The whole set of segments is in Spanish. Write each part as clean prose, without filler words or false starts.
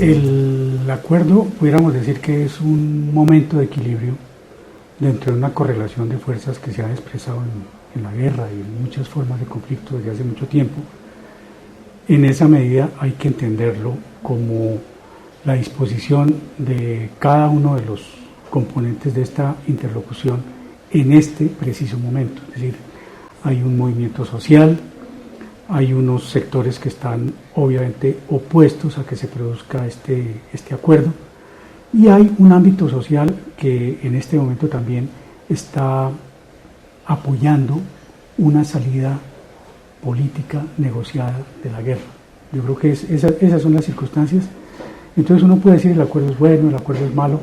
El acuerdo, pudiéramos decir que es un momento de equilibrio dentro de una correlación de fuerzas que se ha expresado en la guerra y en muchas formas de conflicto desde hace mucho tiempo. En esa medida hay que entenderlo como la disposición de cada uno de los componentes de esta interlocución en este preciso momento. Es decir, hay un movimiento social, hay unos sectores que están obviamente opuestos a que se produzca este acuerdo, y hay un ámbito social que en este momento también está apoyando una salida política negociada de la guerra. Yo creo que esas son las circunstancias. Entonces uno puede decir el acuerdo es bueno, el acuerdo es malo,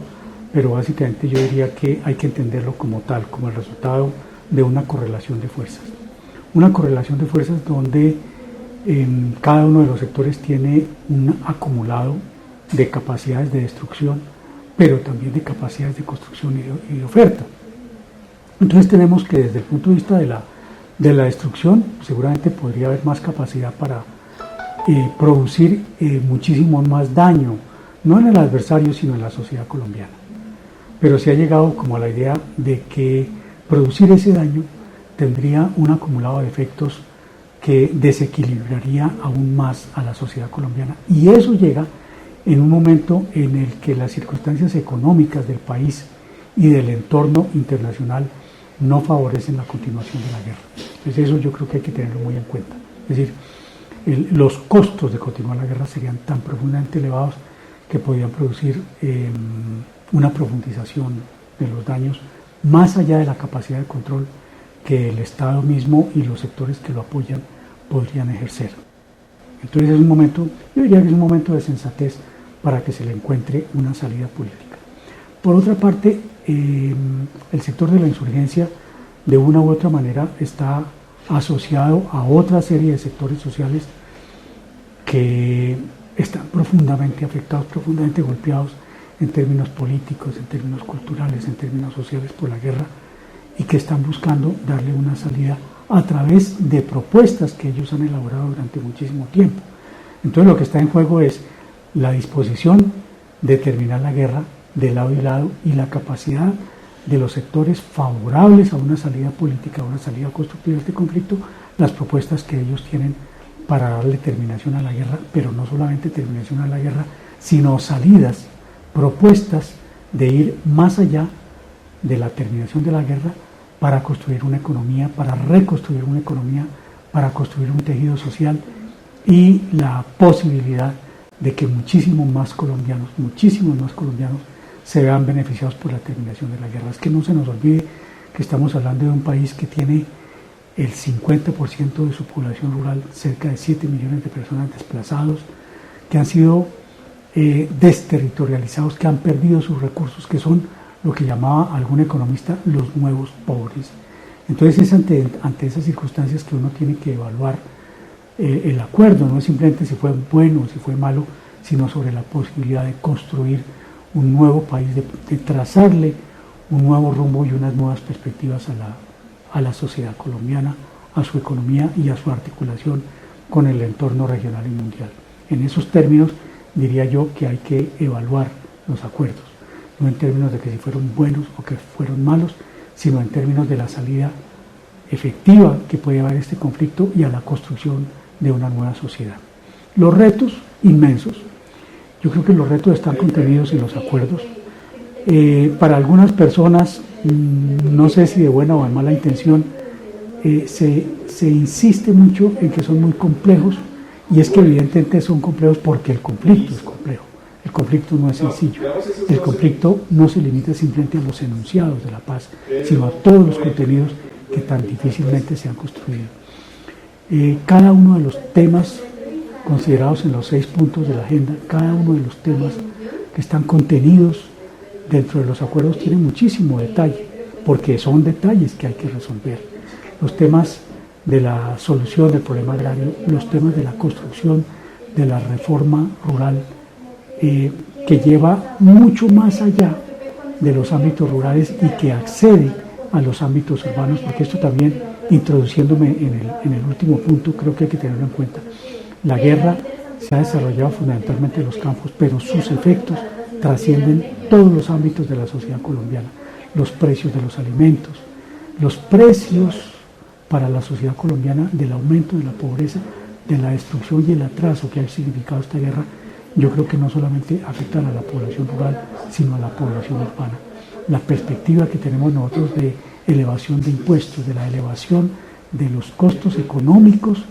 pero básicamente yo diría que hay que entenderlo como tal, como el resultado de una correlación de fuerzas. Una correlación de fuerzas donde cada uno de los sectores tiene un acumulado de capacidades de destrucción, pero también de capacidades de construcción y de oferta. Entonces tenemos que desde el punto de vista de la destrucción, seguramente podría haber más capacidad para producir muchísimo más daño, no en el adversario, sino en la sociedad colombiana. Pero se ha llegado como a la idea de que producir ese daño tendría un acumulado de efectos que desequilibraría aún más a la sociedad colombiana. Y eso llega en un momento en el que las circunstancias económicas del país y del entorno internacional no favorecen la continuación de la guerra. Entonces eso yo creo que hay que tenerlo muy en cuenta. Es decir, los costos de continuar la guerra serían tan profundamente elevados que podrían producir una profundización de los daños más allá de la capacidad de control que el Estado mismo y los sectores que lo apoyan podrían ejercer. Entonces es un momento, yo diría que es un momento de sensatez para que se le encuentre una salida política. Por otra parte, el sector de la insurgencia de una u otra manera está asociado a otra serie de sectores sociales que están profundamente afectados, profundamente golpeados en términos políticos, en términos culturales, en términos sociales por la guerra, y que están buscando darle una salida a través de propuestas que ellos han elaborado durante muchísimo tiempo. Entonces lo que está en juego es la disposición de terminar la guerra de lado y lado y la capacidad de los sectores favorables a una salida política, a una salida constructiva de este conflicto, las propuestas que ellos tienen para darle terminación a la guerra, pero no solamente terminación a la guerra, sino salidas, propuestas de ir más allá de la terminación de la guerra para construir una economía, para reconstruir una economía, para construir un tejido social y la posibilidad de que muchísimos más colombianos se vean beneficiados por la terminación de la guerra. Es que no se nos olvide que estamos hablando de un país que tiene el 50% de su población rural, cerca de 7 millones de personas desplazados, que han sido desterritorializados, que han perdido sus recursos, que son lo que llamaba algún economista los nuevos pobres. Entonces es ante esas circunstancias que uno tiene que evaluar el acuerdo, no es simplemente si fue bueno o si fue malo, sino sobre la posibilidad de construir un nuevo país, de trazarle un nuevo rumbo y unas nuevas perspectivas a la sociedad colombiana, a su economía y a su articulación con el entorno regional y mundial. En esos términos diría yo que hay que evaluar los acuerdos, no en términos de que si fueron buenos o que fueron malos, sino en términos de la salida efectiva que puede haber este conflicto y a la construcción de una nueva sociedad. Los retos inmensos. Yo creo que los retos están contenidos en los acuerdos. Para algunas personas, no sé si de buena o de mala intención, se insiste mucho en que son muy complejos, y es que evidentemente son complejos porque el conflicto es complejo. El conflicto no es sencillo. El conflicto no se limita simplemente a los enunciados de la paz, sino a todos los contenidos que tan difícilmente se han construido. Cada uno de los temas considerados en los 6 puntos de la agenda, cada uno de los temas que están contenidos dentro de los acuerdos tiene muchísimo detalle, porque son detalles que hay que resolver. Los temas de la solución del problema agrario, los temas de la construcción de la reforma rural, que lleva mucho más allá de los ámbitos rurales y que accede a los ámbitos urbanos, porque esto también, introduciéndome en el último punto, creo que hay que tenerlo en cuenta. La guerra se se ha desarrollado fundamentalmente en los campos, pero sus efectos trascienden todos los ámbitos de la sociedad colombiana. Los precios de los alimentos, los precios para la sociedad colombiana del aumento de la pobreza, de la destrucción y el atraso que ha significado esta guerra, yo creo que no solamente afectan a la población rural, sino a la población urbana. La perspectiva que tenemos nosotros de elevación de impuestos, de la elevación de los costos económicos,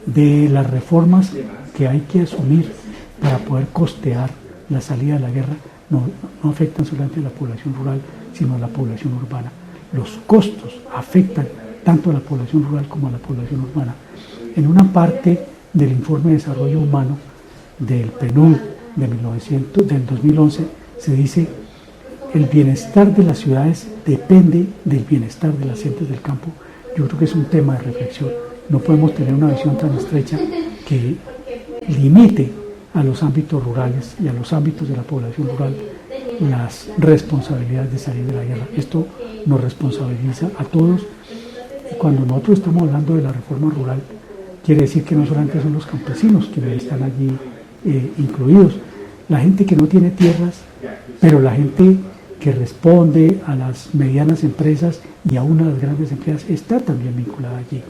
de las reformas que hay que asumir para poder costear la salida de la guerra, no afectan solamente a la población rural, sino a la población urbana. Los costos afectan tanto a la población rural como a la población urbana. En una parte del informe de desarrollo humano del PNUD del 2011 se dice: el bienestar de las ciudades depende del bienestar de las gentes del campo. Yo creo que es un tema de reflexión. No podemos tener una visión tan estrecha que limite a los ámbitos rurales y a los ámbitos de la población rural las responsabilidades de salir de la guerra. Esto nos responsabiliza a todos. Y cuando nosotros estamos hablando de la reforma rural, quiere decir que no solamente son los campesinos quienes están allí incluidos, la gente que no tiene tierras, pero la gente que responde a las medianas empresas y aún a las grandes empresas está también vinculada allí.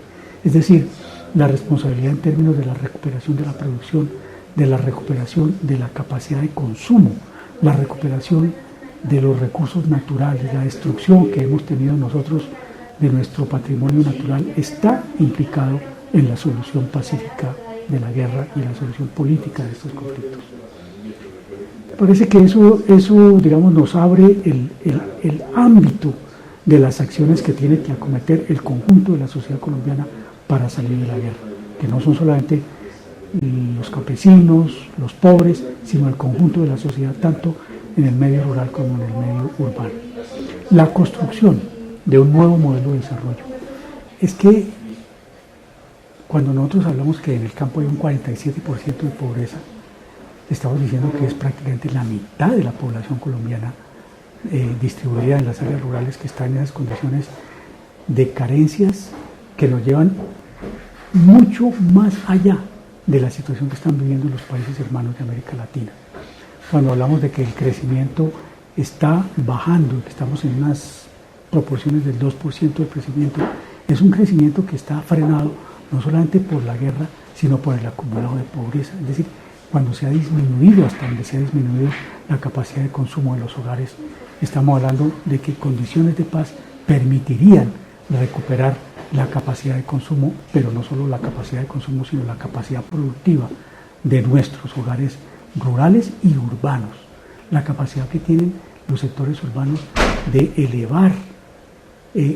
Es decir, la responsabilidad en términos de la recuperación de la producción, de la recuperación de la capacidad de consumo, la recuperación de los recursos naturales, la destrucción que hemos tenido nosotros de nuestro patrimonio natural, está implicado en la solución pacífica de la guerra y la solución política de estos conflictos. Parece que eso digamos, nos abre el ámbito de las acciones que tiene que acometer el conjunto de la sociedad colombiana para salir de la guerra, que no son solamente los campesinos, los pobres, sino el conjunto de la sociedad, tanto en el medio rural como en el medio urbano. La construcción de un nuevo modelo de desarrollo. Es que cuando nosotros hablamos que en el campo hay un 47% de pobreza, estamos diciendo que es prácticamente la mitad de la población colombiana distribuida en las áreas rurales que están en esas condiciones de carencias que nos llevan mucho más allá de la situación que están viviendo los países hermanos de América Latina. Cuando hablamos de que el crecimiento está bajando, que estamos en unas proporciones del 2% de crecimiento, es un crecimiento que está frenado no solamente por la guerra, sino por el acumulado de pobreza. Es decir, cuando se ha disminuido, hasta donde se ha disminuido la capacidad de consumo de los hogares, estamos hablando de que condiciones de paz permitirían recuperar la capacidad de consumo, pero no solo la capacidad de consumo, sino la capacidad productiva de nuestros hogares rurales y urbanos. La capacidad que tienen los sectores urbanos de elevar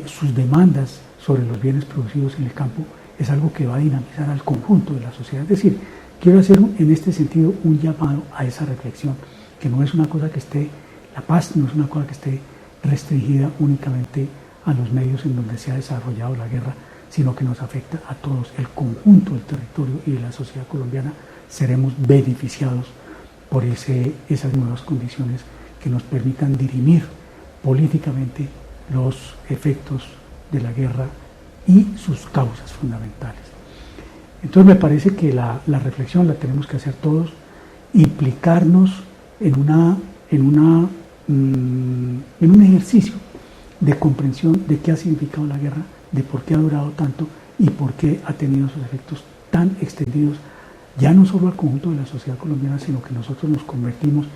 sus demandas sobre los bienes producidos en el campo es algo que va a dinamizar al conjunto de la sociedad. Es decir, quiero hacer en este sentido un llamado a esa reflexión, que no es una cosa que esté, la paz no es una cosa que esté restringida únicamente a los medios en donde se ha desarrollado la guerra, sino que nos afecta a todos. El conjunto del territorio y de la sociedad colombiana seremos beneficiados por esas nuevas condiciones que nos permitan dirimir políticamente los efectos de la guerra y sus causas fundamentales. Entonces me parece que la reflexión la tenemos que hacer todos, implicarnos en un ejercicio de comprensión de qué ha significado la guerra, de por qué ha durado tanto y por qué ha tenido esos efectos tan extendidos, ya no solo al conjunto de la sociedad colombiana, sino que nosotros nos convertimos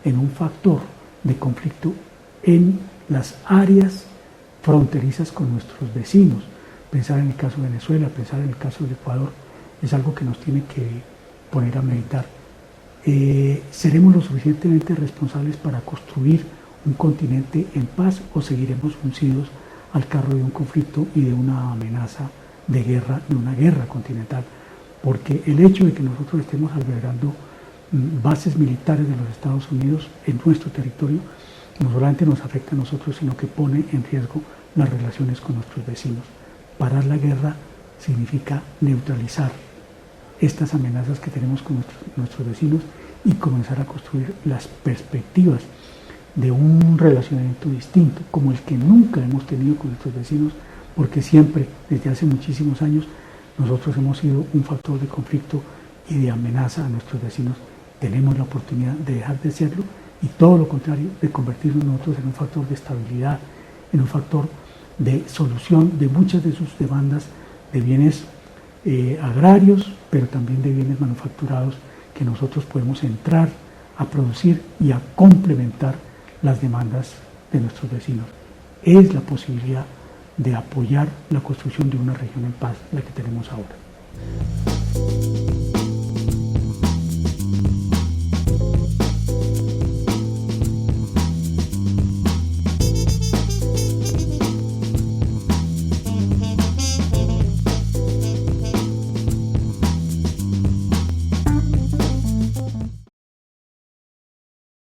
en un factor de conflicto en las áreas fronterizas con nuestros vecinos. Pensar en el caso de Venezuela, pensar en el caso del Ecuador, es algo que nos tiene que poner a meditar. ¿Seremos lo suficientemente responsables para construir un continente en paz o seguiremos uncidos al carro de un conflicto y de una amenaza de guerra, de una guerra continental? Porque el hecho de que nosotros estemos albergando bases militares de los Estados Unidos en nuestro territorio no solamente nos afecta a nosotros, sino que pone en riesgo las relaciones con nuestros vecinos. Parar la guerra significa neutralizar estas amenazas que tenemos con nuestros vecinos y comenzar a construir las perspectivas de un relacionamiento distinto, como el que nunca hemos tenido con nuestros vecinos, porque siempre, desde hace muchísimos años, nosotros hemos sido un factor de conflicto y de amenaza a nuestros vecinos, tenemos la oportunidad de dejar de serlo y todo lo contrario, de convertirnos nosotros en un factor de estabilidad, en un factor de solución de muchas de sus demandas de bienes agrarios, pero también de bienes manufacturados que nosotros podemos entrar a producir y a complementar las demandas de nuestros vecinos. Es la posibilidad de apoyar la construcción de una región en paz, la que tenemos ahora.